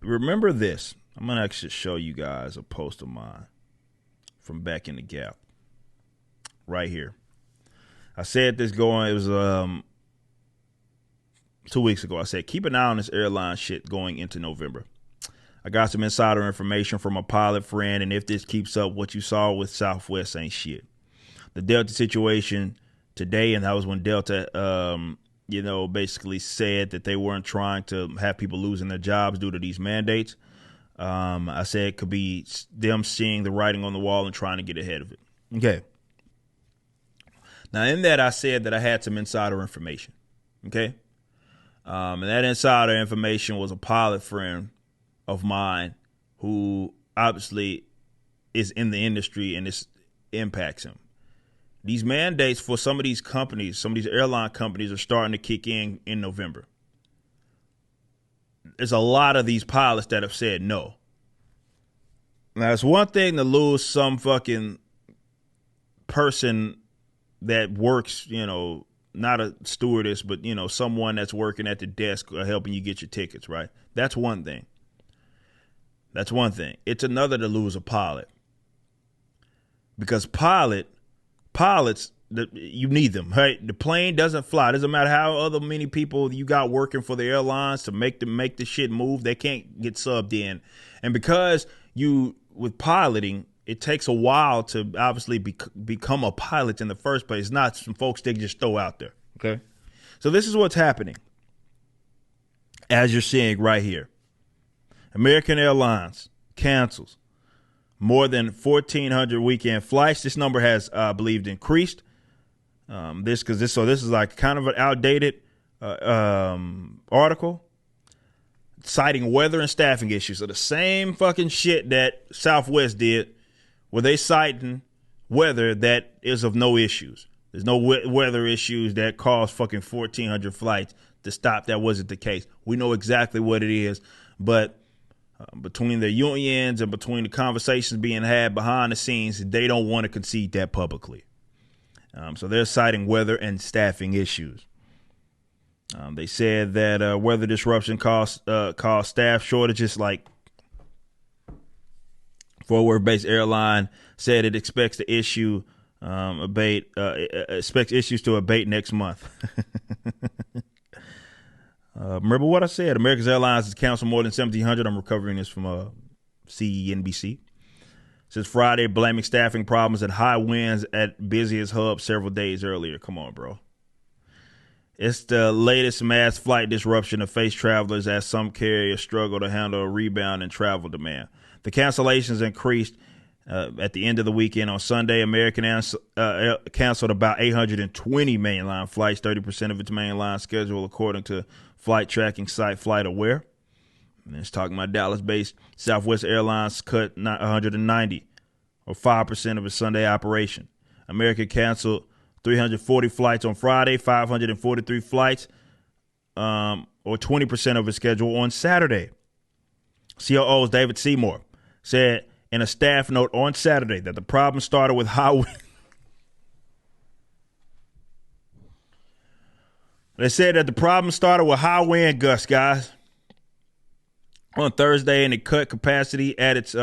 remember this. I'm going to actually show you guys a post of mine from back in the Gap. Right here. I said this going, it was 2 weeks ago. I said, keep an eye on this airline shit going into November. I got some insider information from a pilot friend, and if this keeps up, what you saw with Southwest ain't shit. The Delta situation today, and that was when Delta, basically said that they weren't trying to have people losing their jobs due to these mandates. I said it could be them seeing the writing on the wall and trying to get ahead of it. Okay. Now, in that, I said that I had some insider information. Okay. And that insider information was a pilot friend of mine who obviously is in the industry and this impacts him. These mandates for some of these companies, some of these airline companies are starting to kick in November. There's a lot of these pilots that have said no. Now, it's one thing to lose some fucking person that works, not a stewardess, but, someone that's working at the desk or helping you get your tickets, right? That's one thing. It's another to lose a pilot. Because pilots, you need them, right? The plane doesn't fly. It doesn't matter how other many people you got working for the airlines to make the shit move. They can't get subbed in. And because with piloting, it takes a while to obviously become a pilot in the first place. It's not some folks they just throw out there. Okay. So this is what's happening. As you're seeing right here. American Airlines cancels more than 1,400 weekend flights. This number has, I believe, increased. This is like kind of an outdated article citing weather and staffing issues. So the same fucking shit that Southwest did, where they citing weather that is of no issues. There's no weather issues that caused fucking 1,400 flights to stop. That wasn't the case. We know exactly what it is, but between the unions and between the conversations being had behind the scenes, they don't want to concede that publicly. So they're citing weather and staffing issues. They said that weather disruption caused staff shortages. Like Fort Worth-based airline said it expects the issue expects issues to abate next month. Remember what I said? American Airlines has canceled more than 1,700. I'm recovering this from CNBC. Since Friday, blaming staffing problems and high winds at busiest hub several days earlier. Come on, bro. It's the latest mass flight disruption to face travelers as some carriers struggle to handle a rebound in travel demand. The cancellations increased at the end of the weekend. On Sunday, American canceled about 820 mainline flights, 30% of its mainline schedule, according to flight tracking site FlightAware. And it's talking about Dallas-based Southwest Airlines cut 190, or 5% of its Sunday operation. American canceled 340 flights on Friday, 543 flights, or 20% of its schedule on Saturday. COO David Seymour said in a staff note on Saturday that the problem started with high wind. They said that the problem started with high wind gusts, guys, on Thursday, and it cut capacity at its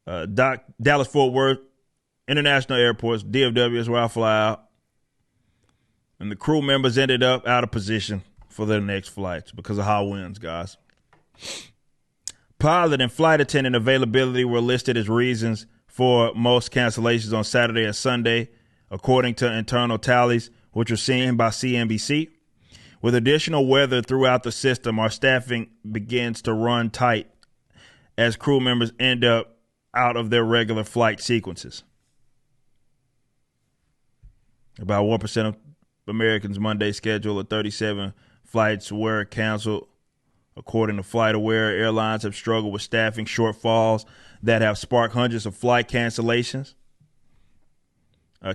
Dallas-Fort Worth International Airports. DFW is where I fly out. And the crew members ended up out of position for their next flights because of high winds, guys. Pilot and flight attendant availability were listed as reasons for most cancellations on Saturday and Sunday, according to internal tallies, which were seen by CNBC. With additional weather throughout the system, our staffing begins to run tight as crew members end up out of their regular flight sequences. About 1% of Americans' Monday schedule of 37 flights were canceled. According to FlightAware, airlines have struggled with staffing shortfalls that have sparked hundreds of flight cancellations.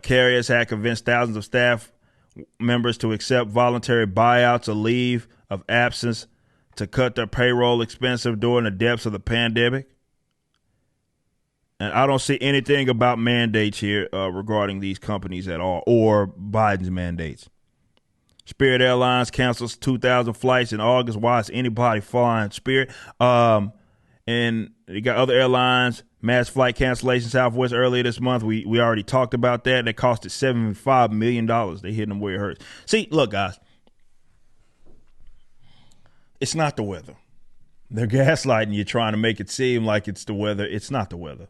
Carriers had convinced thousands of staff members to accept voluntary buyouts or leave of absence to cut their payroll expenses during the depths of the pandemic. And I don't see anything about mandates here regarding these companies at all, or Biden's mandates. Spirit Airlines cancels 2,000 flights in August. Why is anybody flying Spirit? And you got other airlines, mass flight cancellation, Southwest earlier this month. We already talked about that. That costed $75 million. They hitting them where it hurts. See, look, guys, it's not the weather. They're gaslighting you, trying to make it seem like it's the weather. It's not the weather.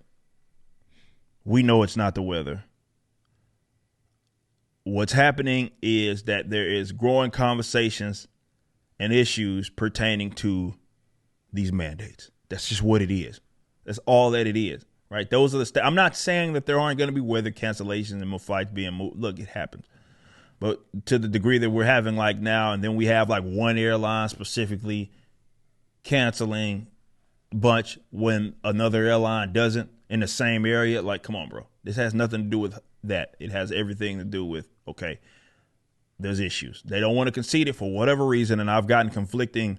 We know it's not the weather. What's happening is that there is growing conversations and issues pertaining to these mandates. That's just what it is. That's all that it is, right? Those are the I'm not saying that there aren't going to be weather cancellations and more flights being moved. Look, it happens. But to the degree that we're having like now, and then we have like one airline specifically canceling a bunch when another airline doesn't in the same area, like, come on, bro. This has nothing to do with that. It has everything to do with, okay, there's issues. They don't want to concede it for whatever reason, and I've gotten conflicting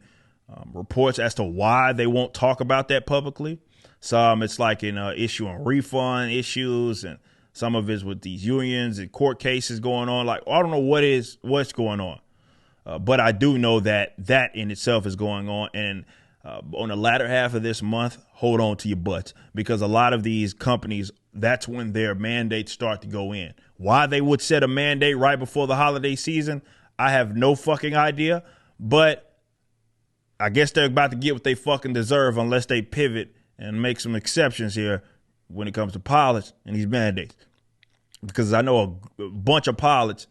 reports as to why they won't talk about that publicly. Some it's like in issuing refund issues, and some of it's with these unions and court cases going on. Like, I don't know what's going on, but I do know that in itself is going on. And on the latter half of this month, hold on to your butts, because a lot of these companies, that's when their mandates start to go in. Why they would set a mandate right before the holiday season, I have no fucking idea. But I guess they're about to get what they fucking deserve unless they pivot and make some exceptions here when it comes to pilots and these mandates. Because I know a bunch of pilots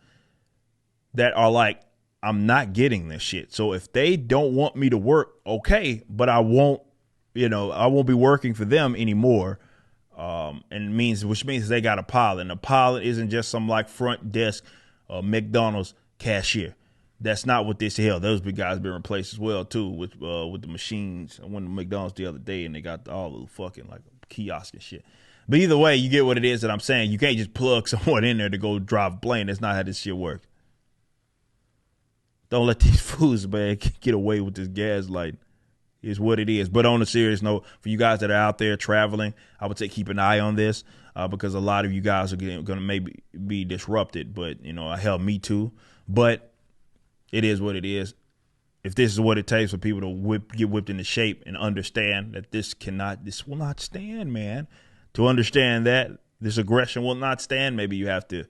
that are like, I'm not getting this shit. So if they don't want me to work, okay, but I won't be working for them anymore. Which means they got a pilot. And a pilot isn't just some like front desk McDonald's cashier. That's not what this hell. Those big guys been replaced as well too with the machines. I went to McDonald's the other day and they got all the fucking like kiosk and shit. But either way, you get what it is that I'm saying. You can't just plug someone in there to go drive a plane. That's not how this shit works. Don't let these fools, man, get away with this gaslighting. Is what it is. But on a serious note, for you guys that are out there traveling, I would say keep an eye on this because a lot of you guys are going to maybe be disrupted. But, hell, me too. But it is what it is. If this is what it takes for people to get whipped into shape and understand that this will not stand, man. To understand that this aggression will not stand, maybe you have to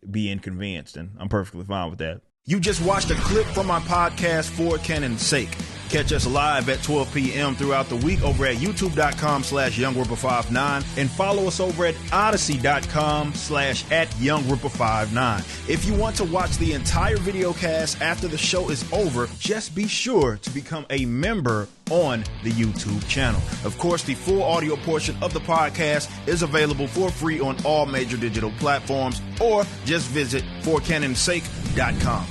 be inconvenienced. And I'm perfectly fine with that. You just watched a clip from our podcast, For Cannon's Sake. Catch us live at 12 p.m. throughout the week over at youtube.com/YoungRipper59 and follow us over at odyssey.com/@YoungRipper59. If you want to watch the entire video cast after the show is over, just be sure to become a member on the YouTube channel. Of course, the full audio portion of the podcast is available for free on all major digital platforms, or just visit forcannonsake.com.